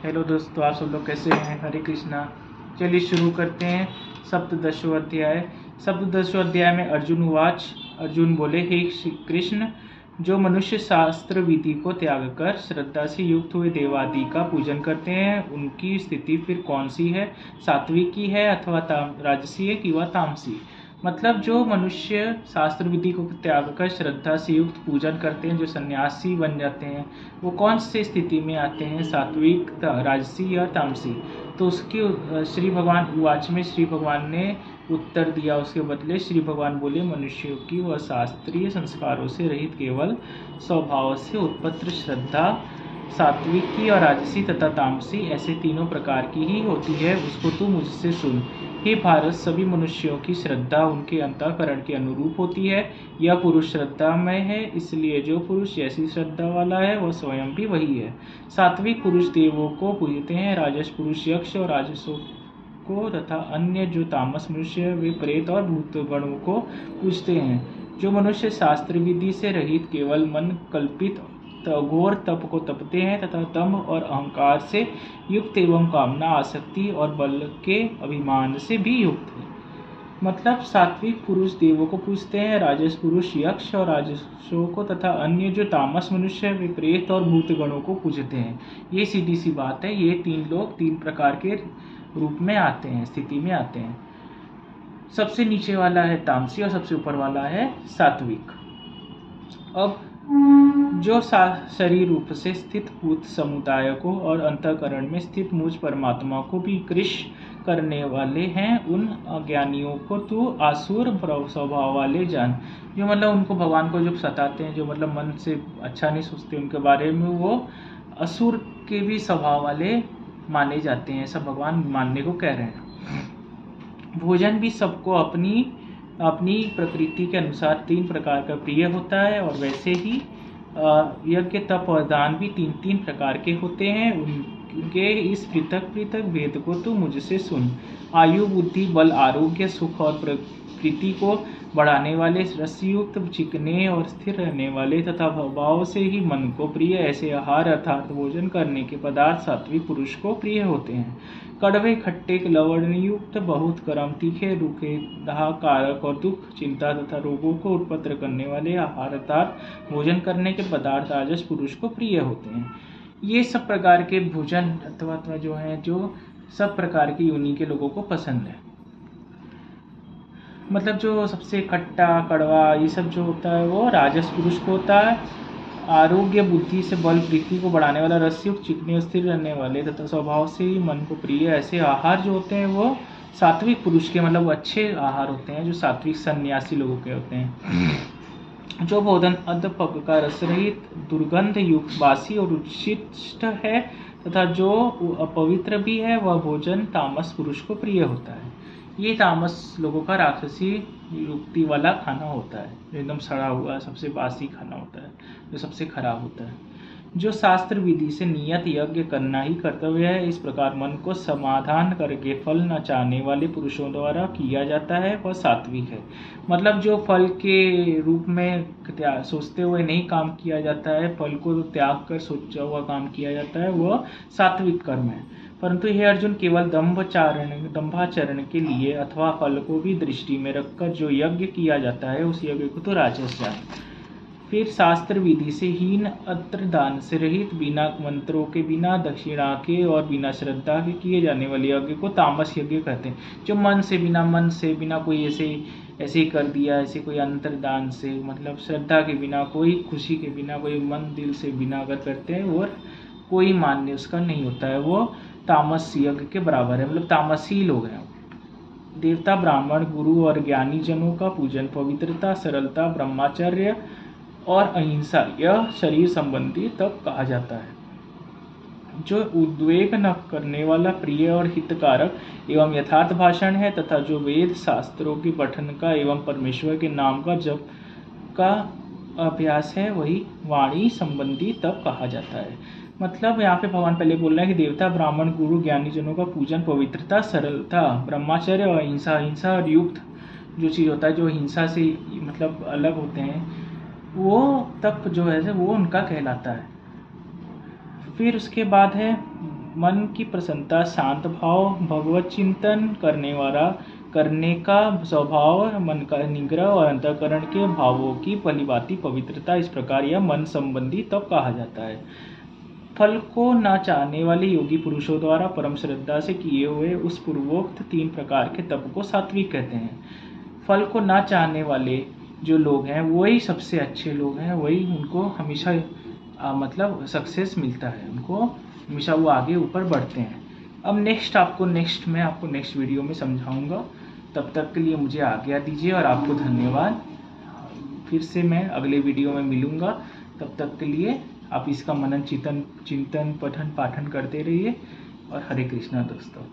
Hello दोस्तों, आप सब लोग कैसे हैं। हरे कृष्णा। चलिए शुरू करते हैं। सप्तदशो अध्याय। सप्तदशो अध्याय में अर्जुन उवाच। अर्जुन बोले, हे श्री कृष्ण, जो मनुष्य शास्त्र विधि को त्याग कर श्रद्धा से युक्त हुए देवादि का पूजन करते हैं, उनकी स्थिति फिर कौन सी है? सात्विक की है अथवा राजसी है कि वह तामसी? मतलब जो मनुष्य शास्त्र विधि को त्याग कर श्रद्धा से युक्त पूजन करते हैं, जो सन्यासी बन जाते हैं, वो कौन से स्थिति में आते हैं? सात्विक, राजसी या तामसी? तो उसकी श्री भगवान उवाच में श्री भगवान ने उत्तर दिया। उसके बदले श्री भगवान बोले, मनुष्यों की वह शास्त्रीय संस्कारों से रहित केवल स्वभाव से उत्पन्न श्रद्धा सात्विक की और राजसी तथा तामसी ऐसे तीनों प्रकार की ही होती है, उसको तू मुझसे सुन। हे भारत, सभी मनुष्यों की श्रद्धा उनके अंतःकरण के अनुरूप होती है। यह पुरुष श्रद्धामय है, इसलिए जो पुरुष जैसी श्रद्धा वाला है वह स्वयं भी वही है। सात्विक पुरुष देवों को पूजते हैं, राजस पुरुष यक्ष और राजसों को तथा अन्य जो तामस मनुष्य वे प्रेत और भूत गणों को पूजते हैं। जो मनुष्य शास्त्र विधि से रहित केवल मन कल्पित घोर तप को तपते हैं तथा दंभ और अहंकार से युक्त एवं कामना आसक्ति और बल के अभिमान से भी युक्त है। मतलब सात्विक पुरुष देवों को पूजते हैं, राजस पुरुष यक्ष और राजसों को तथा अन्य जो तामस मनुष्य वे प्रेत और भूत गणों को पूजते हैं। ये सीधी सी बात है। ये तीन लोग तीन प्रकार के रूप में आते हैं, स्थिति में आते हैं। सबसे नीचे वाला है तामसी और सबसे ऊपर वाला है सात्विक। अब जो शरीर रूप से स्थित भूत समुदाय को और अंतःकरण में स्थित मुझ परमात्मा को भी कृश करने वाले हैं, उन अज्ञानियों को तू आसुर स्वभाव वाले जान। जो मतलब उनको भगवान को जो सताते हैं, जो मतलब मन से अच्छा नहीं सोचते, उनके बारे में वो असुर के भी स्वभाव वाले माने जाते हैं। सब भगवान मानने को कह रहे हैं। भोजन भी सबको अपनी अपनी प्रकृति के अनुसार तीन प्रकार का प्रिय होता है, और वैसे ही यज्ञ तप और दान भी तीन तीन प्रकार के होते हैं। उनके इस पृथक पृथक भेद को तू मुझसे सुन। आयु, बुद्धि, बल, आरोग्य, सुख और प्रकृति को बढ़ाने वाले, रसयुक्त, चिकने और स्थिर रहने वाले तथा भाव से ही मन को प्रिय ऐसे आहार अर्थात भोजन करने के पदार्थ सात्विक पुरुष को प्रिय होते हैं। कड़वे, खट्टे, लवण युक्त, बहुत गर्म, तीखे, रूखे, दाह कारक और दुख, चिंता तथा रोगों को उत्पन्न करने वाले आहार अर्थात भोजन करने के पदार्थ राजस पुरुष को प्रिय होते हैं। ये सब प्रकार के भोजन अथवा जो है, जो सब प्रकार की योनि के लोगों को पसंद है। मतलब जो सबसे खट्टा कड़वा ये सब जो होता है वो राजस पुरुष को होता है। आरोग्य, बुद्धि से बल, प्रीति को बढ़ाने वाला, रसयुक्त, चिकने और स्थिर रहने वाले तथा स्वभाव से ही मन को प्रिय ऐसे आहार जो होते हैं वो सात्विक पुरुष के मतलब अच्छे आहार होते हैं, जो सात्विक सन्यासी लोगों के होते हैं। जो भोजन अधपक का रस रहित, दुर्गंध युक्त, बासी और उच्छिष्ट है तथा जो अपवित्र भी है, वह भोजन तामस पुरुष को प्रिय होता है। ये तामस लोगों का राक्षसी युक्ति वाला खाना होता है, जो एकदम सड़ा हुआ सबसे बासी खाना होता है, जो सबसे खराब होता है। जो शास्त्र विधि से नियत यज्ञ करना ही कर्तव्य है, इस प्रकार मन को समाधान करके फल न चाहने वाले पुरुषों द्वारा किया जाता है, वह सात्विक है। मतलब जो फल के रूप में सोचते हुए नहीं काम किया जाता है, फल को त्याग कर सोचा हुआ काम किया जाता है, वह सात्विक कर्म है। परंतु हे अर्जुन, केवल दंभाचरण के लिए अथवा फल को भी दृष्टि में रखकर जो यज्ञ किया जाता है, उस यज्ञ को तो राजस जान। फिर शास्त्र विधि से हीन, अत्र दान से रहित, बिना मंत्रों के, बिना दक्षिणा के और बिना श्रद्धा के किए जाने वाले यज्ञ को तामस यज्ञ कहते हैं। जो मन से बिना कोई ऐसे कर दिया, ऐसे कोई अंतर्दान से, मतलब श्रद्धा के बिना, कोई खुशी के बिना, कोई मन दिल से बिना अगर करते हैं और कोई मान्य उसका नहीं होता है, वो तामस यज्ञ के बराबर है। मतलब तामसी लोग हैं। देवता, ब्राह्मण, गुरु और ज्ञानी जनों का पूजन पवित्रता, सरलता, ब्रह्मचर्य और अहिंसा, यह शरीर संबंधी तप कहा जाता है। जो उद्वेग न करने वाला, प्रिय और हितकारक एवं यथार्थ भाषण है तथा जो वेद शास्त्रों के पठन का एवं परमेश्वर के नाम का जप का अभ्यास है, वही वाणी संबंधी तप कहा जाता है। मतलब यहाँ पे भगवान पहले बोल रहे हैं कि देवता, ब्राह्मण, गुरु, ज्ञानी जनों का पूजन पवित्रता, सरलता, ब्रह्मचर्य और हिंसा और युक्त जो चीज़ होता है, जो हिंसा से मतलब अलग होते हैं, वो तप जो है वो उनका कहलाता है। फिर उसके बाद है मन की प्रसन्नता, शांत भाव, भगवत चिंतन करने का स्वभाव, मन का निग्रह और अंतःकरण के भावों की भलीभांति पवित्रता, इस प्रकार यह मन संबंधी तप कहा जाता है। फल को न चाहने वाले योगी पुरुषों द्वारा परम श्रद्धा से किए हुए उस पूर्वोक्त 3 प्रकार के तप को सात्विक कहते हैं। फल को न चाहने वाले जो लोग हैं वही सबसे अच्छे लोग हैं, वही उनको हमेशा मतलब सक्सेस मिलता है, उनको हमेशा वो आगे ऊपर बढ़ते हैं। अब मैं आपको नेक्स्ट वीडियो में समझाऊंगा। तब तक के लिए मुझे आज्ञा दीजिए और आपको धन्यवाद। फिर से मैं अगले वीडियो में मिलूंगा। तब तक के लिए आप इसका मनन चिंतन पठन पाठन करते रहिए और हरे कृष्णा दोस्तों।